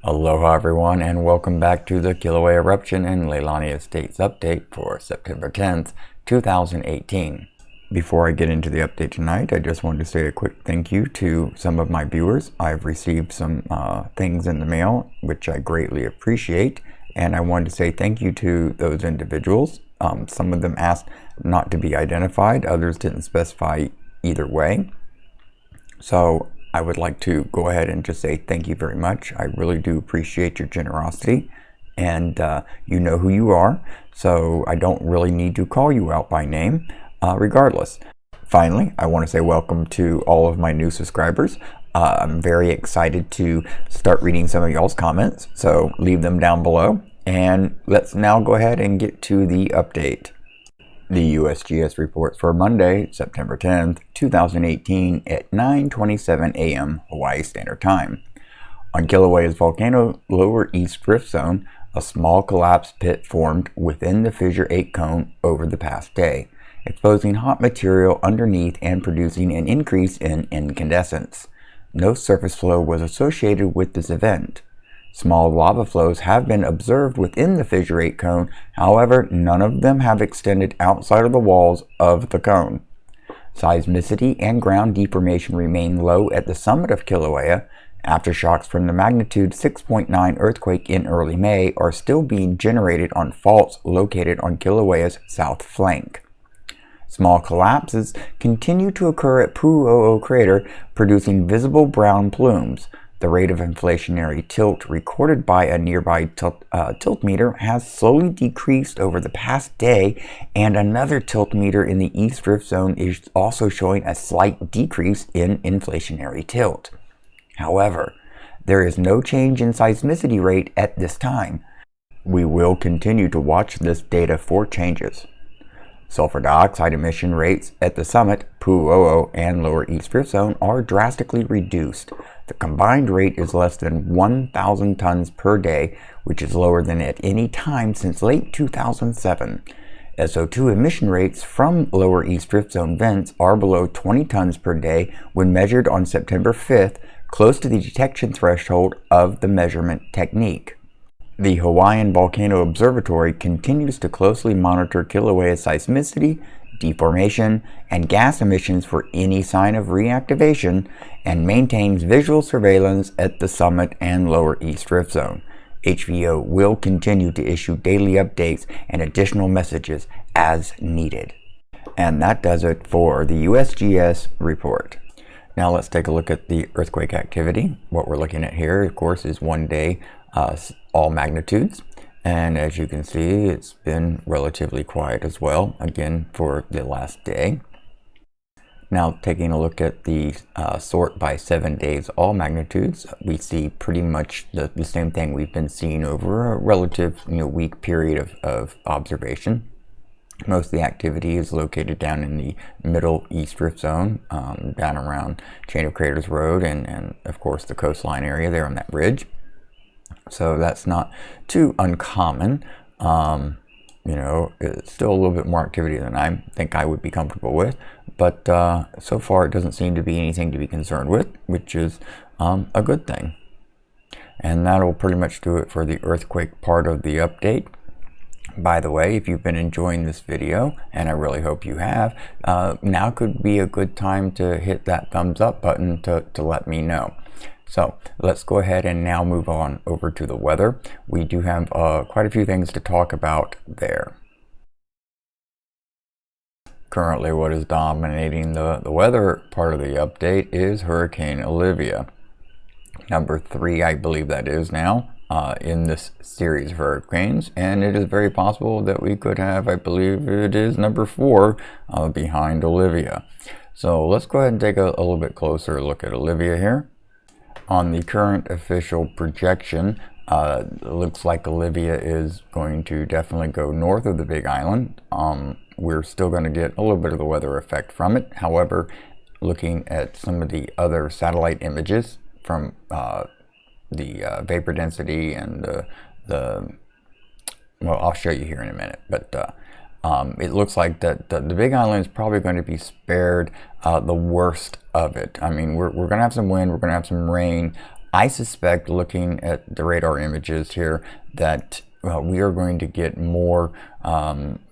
Aloha everyone, and welcome back to the Kilauea Eruption and Leilani Estates update for September 10th, 2018. Before I get into the update tonight, I just wanted to say a quick thank you to some of my viewers. I've received some things in the mail, which I greatly appreciate, and I wanted to say thank you to those individuals. Some of them asked not to be identified, others didn't specify either way. So I would like to go ahead and just say thank you very much. I really do appreciate your generosity, and you know who you are, so I don't really need to call you out by name regardless. Finally, I want to say welcome to all of my new subscribers. I'm very excited to start reading some of y'all's comments, so leave them down below. And let's now go ahead and get to the update. The USGS reports for Monday, September 10th, 2018 at 9:27 a.m. Hawaii Standard Time. On Kilauea's Volcano lower east drift zone, a small collapse pit formed within the fissure 8 cone over the past day, exposing hot material underneath and producing an increase in incandescence. No surface flow was associated with this event. Small lava flows have been observed within the fissure 8 cone, however, none of them have extended outside of the walls of the cone. Seismicity and ground deformation remain low at the summit of Kilauea. Aftershocks from the magnitude 6.9 earthquake in early May are still being generated on faults located on Kilauea's south flank. Small collapses continue to occur at Pu'u'o crater, producing visible brown plumes. The rate of inflationary tilt recorded by a nearby tilt meter has slowly decreased over the past day, and another tilt meter in the east drift zone is also showing a slight decrease in inflationary tilt. However, there is no change in seismicity rate at this time. We will continue to watch this data for changes. Sulfur dioxide emission rates at the summit, Pu'u'o, and lower east drift zone are drastically reduced. The combined rate is less than 1,000 tons per day, which is lower than at any time since late 2007. SO2 emission rates from lower east drift zone vents are below 20 tons per day when measured on September 5th, close to the detection threshold of the measurement technique. The Hawaiian Volcano Observatory continues to closely monitor Kilauea's seismicity, deformation, and gas emissions for any sign of reactivation, and maintains visual surveillance at the summit and lower east drift zone. HVO will continue to issue daily updates and additional messages as needed. And that does it for the USGS report. Now let's take a look at the earthquake activity. What we're looking at here, of course, is one day all magnitudes, and as you can see, it's been relatively quiet as well, again for the last day. Now taking a look at the sort by 7 days all magnitudes, we see pretty much the same thing we've been seeing over a relative week period of observation. Most of the activity is located down in the middle east drift zone, down around Chain of Craters Road and of course the coastline area there on that ridge. So that's not too uncommon. It's still a little bit more activity than I think I would be comfortable with, but so far it doesn't seem to be anything to be concerned with, which is a good thing. And that'll pretty much do it for the earthquake part of the update. By the way, if you've been enjoying this video, and I really hope you have, now could be a good time to hit that thumbs up button to let me know. So let's go ahead and now move on over to the weather. We do have quite a few things to talk about there. Currently, what is dominating the weather part of the update is Hurricane Olivia. Number 3, I believe that is now, in this series of hurricanes. And it is very possible that we could have, I believe it is number 4, behind Olivia. So let's go ahead and take a little bit closer look at Olivia here. On the current official projection, it looks like Olivia is going to definitely go north of the Big Island. We're still going to get a little bit of the weather effect from it. However, looking at some of the other satellite images from the vapor density and well, I'll show you here in a minute, but it looks like that the Big Island is probably going to be spared the worst of it. I mean, we're going to have some wind, we're going to have some rain. I suspect, looking at the radar images here, that we are going to get more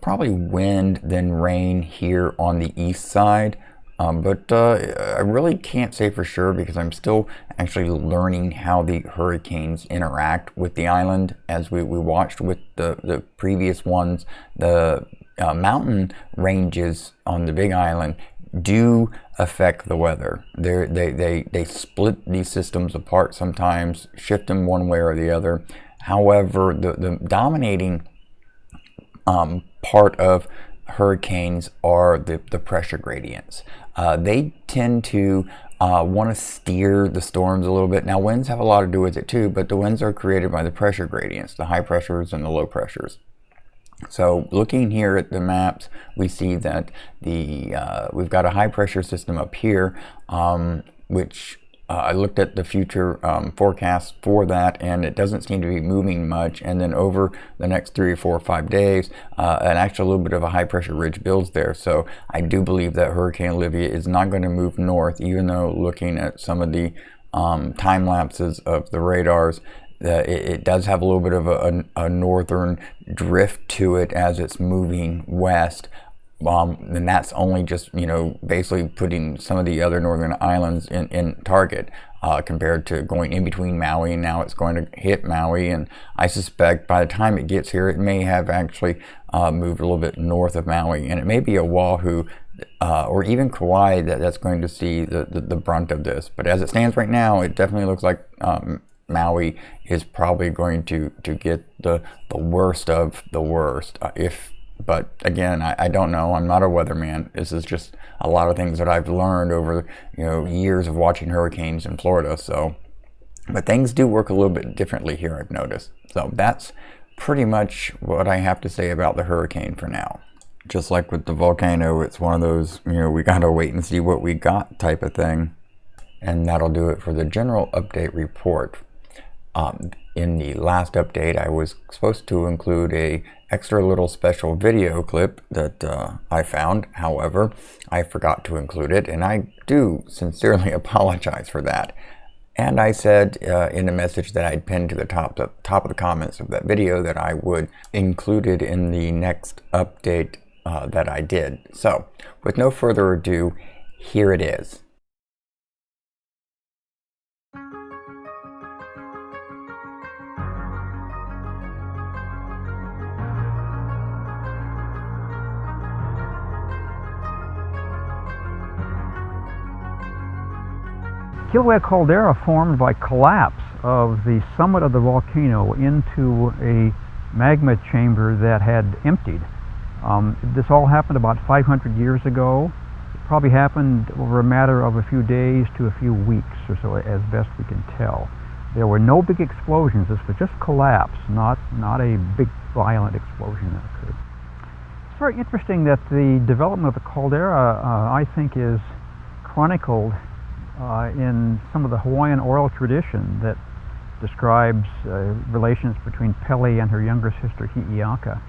probably wind than rain here on the east side. But I really can't say for sure, because I'm still actually learning how the hurricanes interact with the island. As we watched with the previous ones, the mountain ranges on the Big Island do affect the weather. They split these systems apart sometimes, shift them one way or the other. However, the dominating part of hurricanes are the pressure gradients. They tend to want to steer the storms a little bit. Now, winds have a lot to do with it too, but the winds are created by the pressure gradients, the high pressures and the low pressures. So looking here at the maps, we see that we've got a high pressure system up here, which I looked at the future forecast for that, and it doesn't seem to be moving much. And then over the next 3 or 4 or 5 days, an actual little bit of a high pressure ridge builds there. So I do believe that Hurricane Olivia is not going to move north, even though looking at some of the time lapses of the radars, it does have a little bit of a northern drift to it as it's moving west. And that's only just, basically putting some of the other northern islands in target, compared to going in between Maui, and now it's going to hit Maui. And I suspect by the time it gets here, it may have actually moved a little bit north of Maui, and it may be Oahu or even Kauai that's going to see the brunt of this. But as it stands right now, it definitely looks like Maui is probably going to get the worst of the worst. But again, I don't know. I'm not a weatherman. This is just a lot of things that I've learned over years of watching hurricanes in Florida. So, but things do work a little bit differently here, I've noticed. So that's pretty much what I have to say about the hurricane for now. Just like with the volcano, it's one of those, we gotta wait and see what we got type of thing. And that'll do it for the general update report. In the last update, I was supposed to include a extra little special video clip that I found. However, I forgot to include it, and I do sincerely apologize for that. And I said in the message that I'd pinned to the top of the comments of that video that I would include it in the next update that I did. So, with no further ado, here it is. Kilauea Caldera formed by collapse of the summit of the volcano into a magma chamber that had emptied. This all happened about 500 years ago. It probably happened over a matter of a few days to a few weeks or so, as best we can tell. There were no big explosions. This was just collapse, not a big violent explosion that occurred. It's very interesting that the development of the caldera, I think, is chronicled in some of the Hawaiian oral tradition that describes relations between Pele and her younger sister Hi'iaka.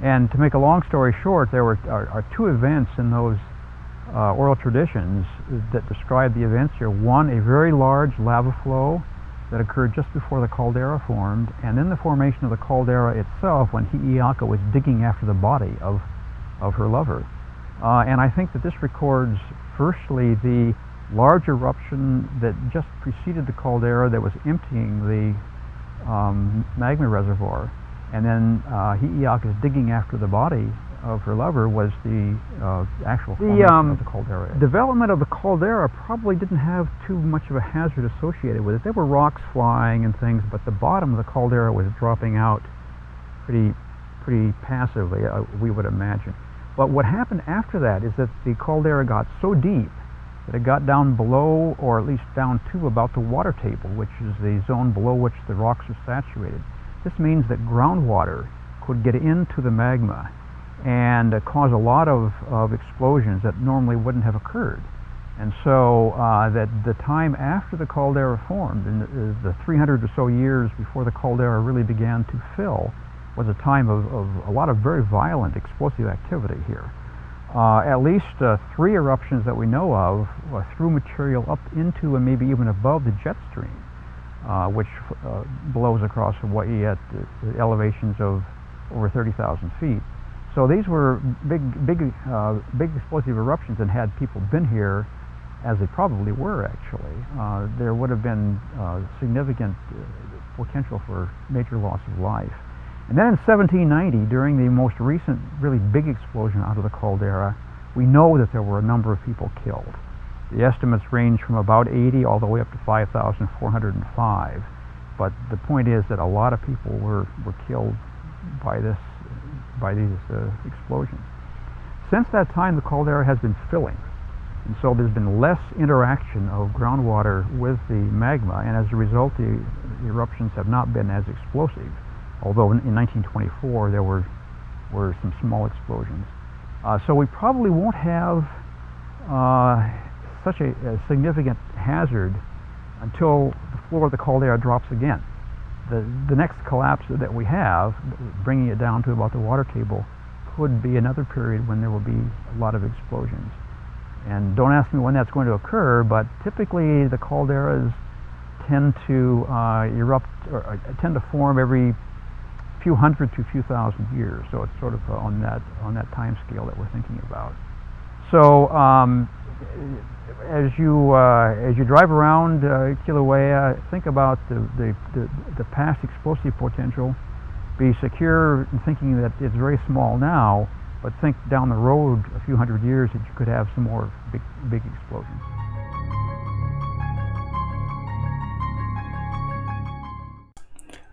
And to make a long story short, there are two events in those oral traditions that describe the events here. One, a very large lava flow that occurred just before the caldera formed, and then the formation of the caldera itself when Hi'iaka was digging after the body of her lover. And I think that this records, firstly, the large eruption that just preceded the caldera that was emptying the magma reservoir, and then Hi'iaka's digging after the body of her lover was the actual formation of the caldera. Development of the caldera probably didn't have too much of a hazard associated with it. There were rocks flying and things, but the bottom of the caldera was dropping out pretty passively, we would imagine. But what happened after that is that the caldera got so deep that it got down below, or at least down to about the water table, which is the zone below which the rocks are saturated. This means that groundwater could get into the magma and cause a lot of explosions that normally wouldn't have occurred. And so that the time after the caldera formed, and the 300 or so years before the caldera really began to fill, was a time of a lot of very violent explosive activity here. At least 3 eruptions that we know of threw material up into and maybe even above the jet stream. which blows across Hawaii at elevations of over 30,000 feet. So these were big explosive eruptions, and had people been here, as they probably were actually, there would have been significant potential for major loss of life. And then in 1790, during the most recent really big explosion out of the caldera, we know that there were a number of people killed. The estimates range from about 80 all the way up to 5,405. But the point is that a lot of people were killed by these explosions. Since that time, the caldera has been filling, and so there's been less interaction of groundwater with the magma, and as a result, the eruptions have not been as explosive. Although in 1924 there were some small explosions. So we probably won't have such a significant hazard until the floor of the caldera drops again. The next collapse that we have, bringing it down to about the water table, could be another period when there will be a lot of explosions. And don't ask me when that's going to occur, but typically the calderas tend to erupt, or tend to form every few hundred to few thousand years. So it's sort of on that time scale that we're thinking about. So as you drive around Kilauea, think about the past explosive potential. Be secure in thinking that it's very small now, but think down the road a few hundred years that you could have some more big explosions.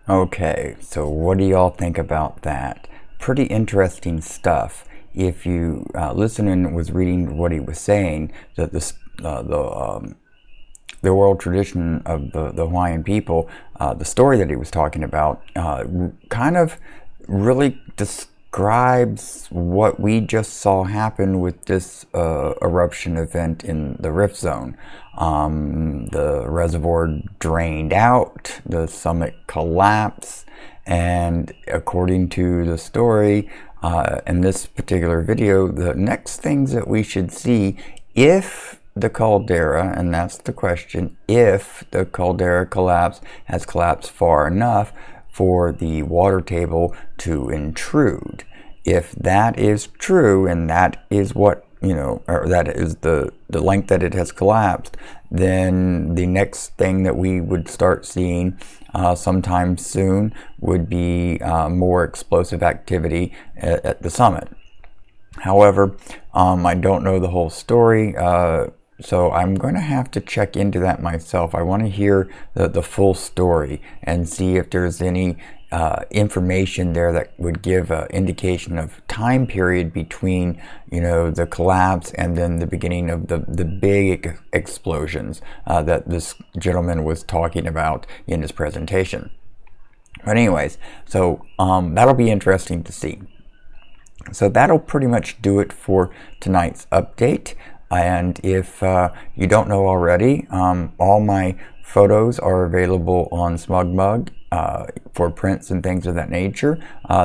Okay, so what do y'all think about that? Pretty interesting stuff. If you listen and was reading what he was saying, that the oral tradition of the Hawaiian people, the story that he was talking about, kind of really describes what we just saw happen with this eruption event in the Rift Zone. The reservoir drained out, the summit collapsed, and according to the story in this particular video, the next things that we should see, if the caldera, and that's the question, if the caldera collapse has collapsed far enough for the water table to intrude. If that is true, and that is what, or that is the length that it has collapsed, then the next thing that we would start seeing sometime soon would be more explosive activity at the summit. However, I don't know the whole story, so I'm going to have to check into that myself. I want to hear the full story and see if there's any information there that would give an indication of time period between, the collapse and then the beginning of the big explosions that this gentleman was talking about in his presentation. But anyways, so that'll be interesting to see. So that'll pretty much do it for tonight's update. And if you don't know already, all my photos are available on SmugMug for prints and things of that nature.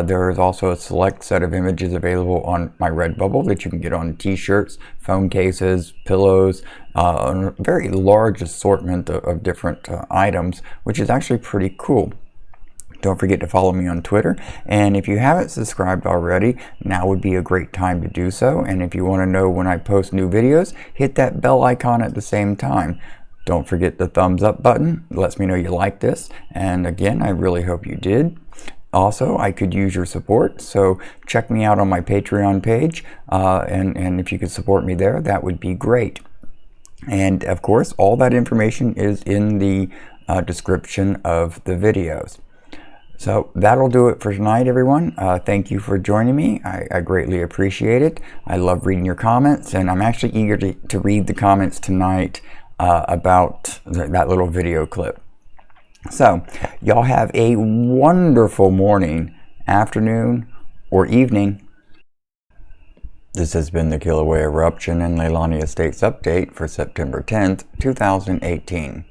There is also a select set of images available on my Redbubble that you can get on t-shirts, phone cases, pillows, a very large assortment of different items, which is actually pretty cool. Don't forget to follow me on Twitter, and if you haven't subscribed already, now would be a great time to do so. And if you want to know when I post new videos, hit that bell icon at the same time. Don't forget the thumbs up button. It lets me know you like this, and again, I really hope you did. Also, I could use your support, so check me out on my Patreon page, and if you could support me there, that would be great. And of course, all that information is in the description of the videos. So that'll do it for tonight, everyone. Thank you for joining me. I greatly appreciate it. I love reading your comments, and I'm actually eager to read the comments tonight about that little video clip. So y'all have a wonderful morning, afternoon, or evening. This has been the Kilauea Eruption and Leilani Estates update for September 10th, 2018.